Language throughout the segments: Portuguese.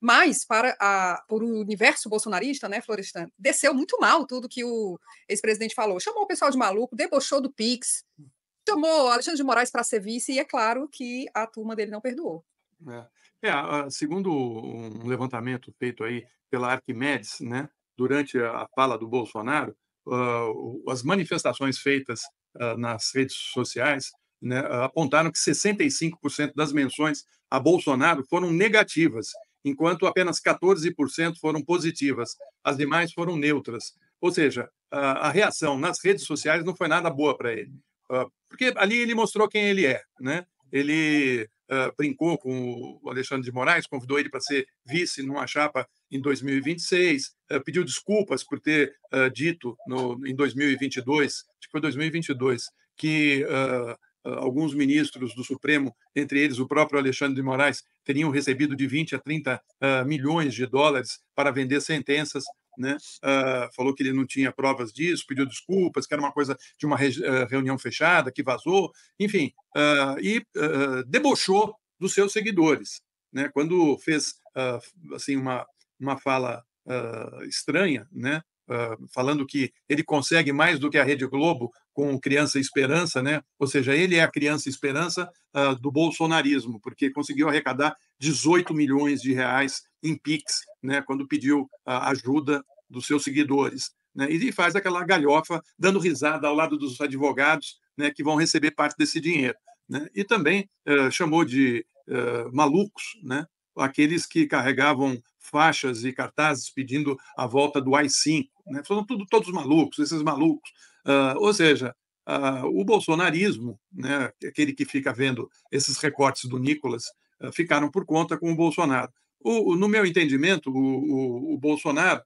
Mas por o universo bolsonarista, né, Florestan, desceu muito mal tudo que o ex-presidente falou. Chamou o pessoal de maluco, debochou do Pix, chamou Alexandre de Moraes para ser vice, e é claro que a turma dele não perdoou. Segundo um levantamento feito aí pela Arquimedes, né, durante a fala do Bolsonaro, as manifestações feitas nas redes sociais, né, apontaram que 65% das menções a Bolsonaro foram negativas, enquanto apenas 14% foram positivas. As demais foram neutras. Ou seja, a reação nas redes sociais não foi nada boa para ele. Porque ali ele mostrou quem ele é, né? Ele brincou com o Alexandre de Moraes, convidou ele para ser vice numa chapa em 2026, pediu desculpas por ter dito em 2022, acho que foi 2022, que alguns ministros do Supremo, entre eles o próprio Alexandre de Moraes, teriam recebido de 20 a 30 milhões de dólares para vender sentenças, né? Falou que ele não tinha provas disso, pediu desculpas, que era uma coisa de uma reunião fechada, que vazou, enfim, debochou dos seus seguidores, né? Quando fez assim uma fala estranha, né? Falando que ele consegue mais do que a Rede Globo com Criança Esperança, né? Ou seja, ele é a criança esperança do bolsonarismo, porque conseguiu arrecadar 18 milhões de reais em Pix, né? Quando pediu a ajuda dos seus seguidores, né? E faz aquela galhofa dando risada ao lado dos advogados, né? Que vão receber parte desse dinheiro, né? E também chamou de malucos, né? Aqueles que carregavam faixas e cartazes pedindo a volta do AI-5, né? Foram todos malucos, esses malucos. Ou seja, o bolsonarismo, né? Aquele que fica vendo esses recortes do Nicolas, ficaram por conta com o Bolsonaro. No meu entendimento, o Bolsonaro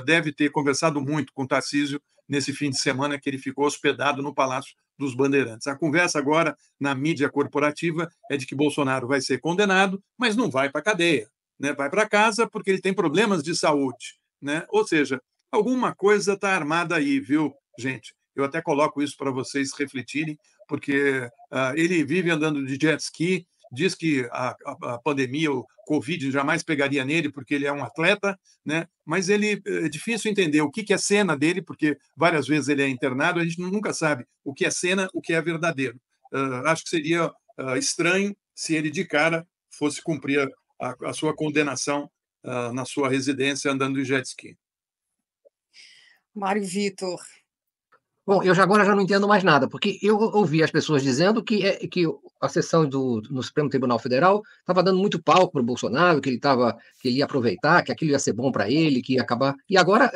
deve ter conversado muito com o Tarcísio nesse fim de semana que ele ficou hospedado no Palácio dos Bandeirantes. A conversa agora na mídia corporativa é de que Bolsonaro vai ser condenado, mas não vai para a cadeia, né? Vai para casa porque ele tem problemas de saúde, né? Ou seja, alguma coisa está armada aí, viu, gente? Eu até coloco isso para vocês refletirem, porque ele vive andando de jet ski, diz que a pandemia, o Covid, jamais pegaria nele, porque ele é um atleta, né? Mas ele é difícil entender o que é cena dele, porque várias vezes ele é internado, a gente nunca sabe o que é cena, o que é verdadeiro. Acho que seria estranho se ele, de cara, fosse cumprir a sua condenação na sua residência andando de jet ski. Mário Vitor. Bom, eu agora já não entendo mais nada, porque eu ouvi as pessoas dizendo que a sessão no Supremo Tribunal Federal estava dando muito palco para o Bolsonaro, que ele ia aproveitar, que aquilo ia ser bom para ele, que ia acabar. E agora,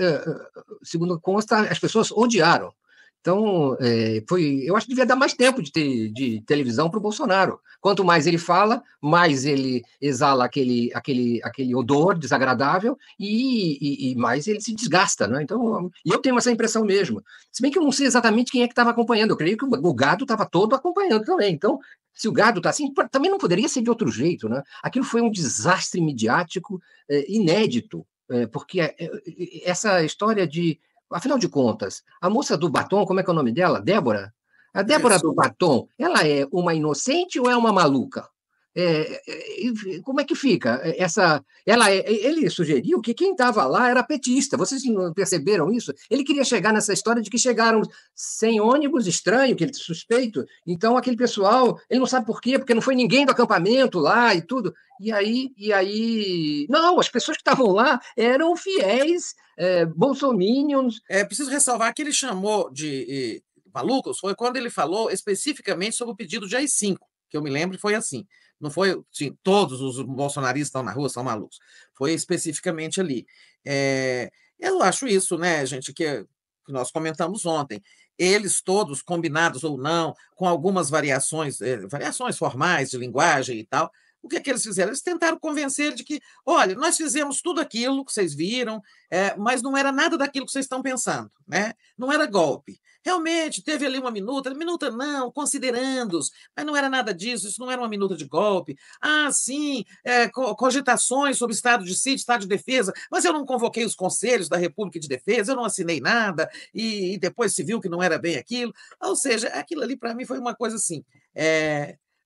segundo consta, as pessoas odiaram. Então, eu acho que devia dar mais tempo de televisão para o Bolsonaro. Quanto mais ele fala, mais ele exala aquele odor desagradável e mais ele se desgasta, né? Então, e eu tenho essa impressão mesmo. Se bem que eu não sei exatamente quem é que estava acompanhando. Eu creio que o gado estava todo acompanhando também. Então, se o gado está assim, também não poderia ser de outro jeito, né? Aquilo foi um desastre midiático inédito, porque essa história de afinal de contas, a moça do batom, como é que é o nome dela? Débora? A Débora do batom, ela é uma inocente ou é uma maluca? Como é que fica? Ele sugeriu que quem estava lá era petista. Vocês não perceberam isso? Ele queria chegar nessa história de que chegaram sem ônibus estranho, que ele suspeito. Então, aquele pessoal, ele não sabe por quê, porque não foi ninguém do acampamento lá e tudo. Não, as pessoas que estavam lá eram fiéis, bolsominions. Preciso ressalvar que ele chamou de malucos, foi quando ele falou especificamente sobre o pedido de AI-5, que eu me lembro foi assim. Não foi, sim, todos os bolsonaristas estão na rua, são malucos. Foi especificamente ali. Eu acho isso, né, gente, que nós comentamos ontem. Eles todos, combinados ou não, com algumas variações formais de linguagem e tal, o que é que eles fizeram? Eles tentaram convencer de que, olha, nós fizemos tudo aquilo que vocês viram, mas não era nada daquilo que vocês estão pensando, né? Não era golpe. Realmente, teve ali uma minuta não, considerandos, mas não era nada disso, isso não era uma minuta de golpe. Ah, sim, cogitações sobre estado de sítio, estado de defesa, mas eu não convoquei os conselhos da República de Defesa, eu não assinei nada, e depois se viu que não era bem aquilo. Ou seja, aquilo ali para mim foi uma coisa assim,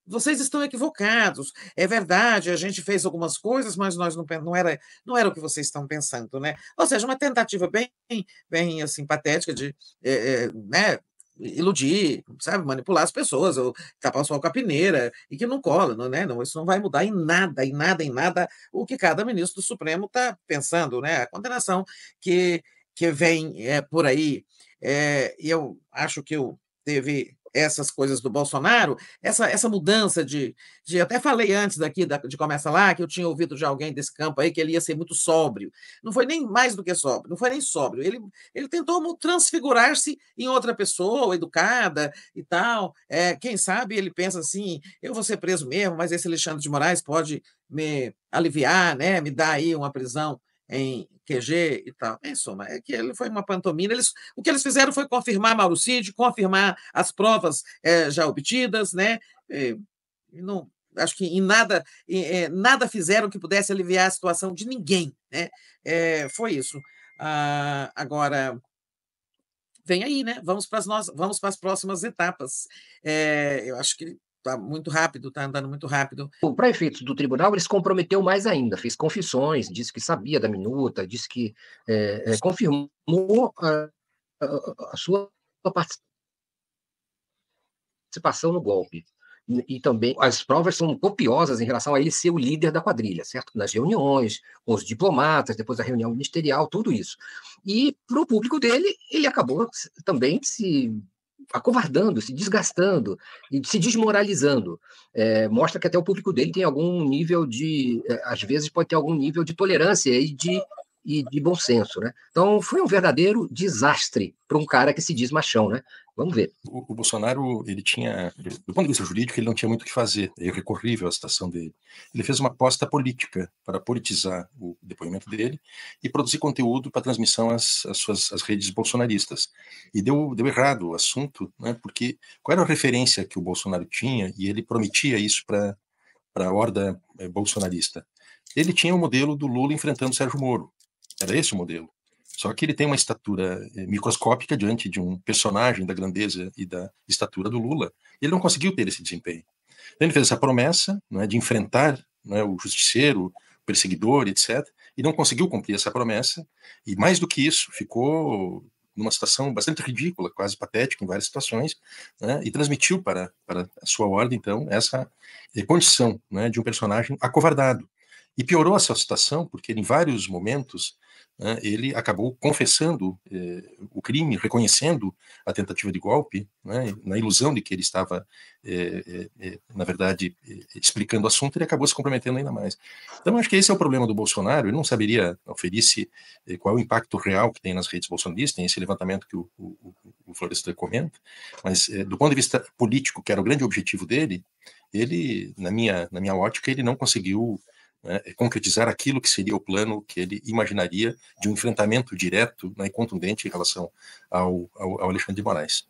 vocês estão equivocados, é verdade, a gente fez algumas coisas, mas nós não era o que vocês estão pensando, né? Ou seja, uma tentativa bem assim, patética de né, iludir, sabe, manipular as pessoas, ou tapar o sol com a peneira, e que não cola, não, né? Não, isso não vai mudar em nada, o que cada ministro do Supremo está pensando, né? A condenação que vem por aí, e eu acho que teve essas coisas do Bolsonaro, essa mudança eu até falei antes daqui de Começa Lá, que eu tinha ouvido de alguém desse campo aí que ele ia ser muito sóbrio. Não foi nem mais do que sóbrio, não foi nem sóbrio. Ele tentou transfigurar-se em outra pessoa, educada e tal. Quem sabe ele pensa assim, eu vou ser preso mesmo, mas esse Alexandre de Moraes pode me aliviar, né, me dar aí uma prisão em QG e tal. Em suma, é que ele foi uma pantomima. O que eles fizeram foi confirmar Mauro Cid, confirmar as provas já obtidas, né? Não, acho que em nada fizeram que pudesse aliviar a situação de ninguém, né? Foi isso. Agora, vem aí, né? Vamos para as próximas etapas. Eu acho que está muito rápido, está andando muito rápido. Para efeitos do tribunal, ele se comprometeu mais ainda, fez confissões, disse que sabia da minuta, disse que confirmou a sua participação no golpe. E também as provas são copiosas em relação a ele ser o líder da quadrilha, certo? Nas reuniões, com os diplomatas, depois da reunião ministerial, tudo isso. E para o público dele, ele acabou também se acovardando, se desgastando e se desmoralizando. Mostra que até o público dele tem algum nível às vezes pode ter algum nível de tolerância e de bom senso, né? Então, foi um verdadeiro desastre para um cara que se diz machão, né? Vamos ver. O Bolsonaro, ele tinha, do ponto de vista jurídico, ele não tinha muito o que fazer. É irrecorrível a situação dele. Ele fez uma aposta política para politizar o depoimento dele e produzir conteúdo para transmissão às redes bolsonaristas. E deu errado o assunto, né? Porque qual era a referência que o Bolsonaro tinha, e ele prometia isso para a horda bolsonarista? Ele tinha o modelo do Lula enfrentando o Sérgio Moro. Era esse o modelo. Só que ele tem uma estatura microscópica diante de um personagem da grandeza e da estatura do Lula. Ele não conseguiu ter esse desempenho. Então ele fez essa promessa, né, de enfrentar, né, o justiceiro, o perseguidor, etc., e não conseguiu cumprir essa promessa. E mais do que isso, ficou numa situação bastante ridícula, quase patética em várias situações, né, e transmitiu para a sua ordem, então, essa condição, né, de um personagem acovardado. E piorou essa situação, porque em vários momentos, né, ele acabou confessando o crime, reconhecendo a tentativa de golpe, né, na ilusão de que ele estava, na verdade, explicando o assunto, ele acabou se comprometendo ainda mais. Então, acho que esse é o problema do Bolsonaro. Ele não saberia oferecer qual é o impacto real que tem nas redes bolsonaristas, tem esse levantamento que o Florestan comenta, mas do ponto de vista político, que era o grande objetivo dele, ele, na minha ótica, ele não conseguiu concretizar aquilo que seria o plano que ele imaginaria de um enfrentamento direto, né, e contundente em relação ao Alexandre de Moraes.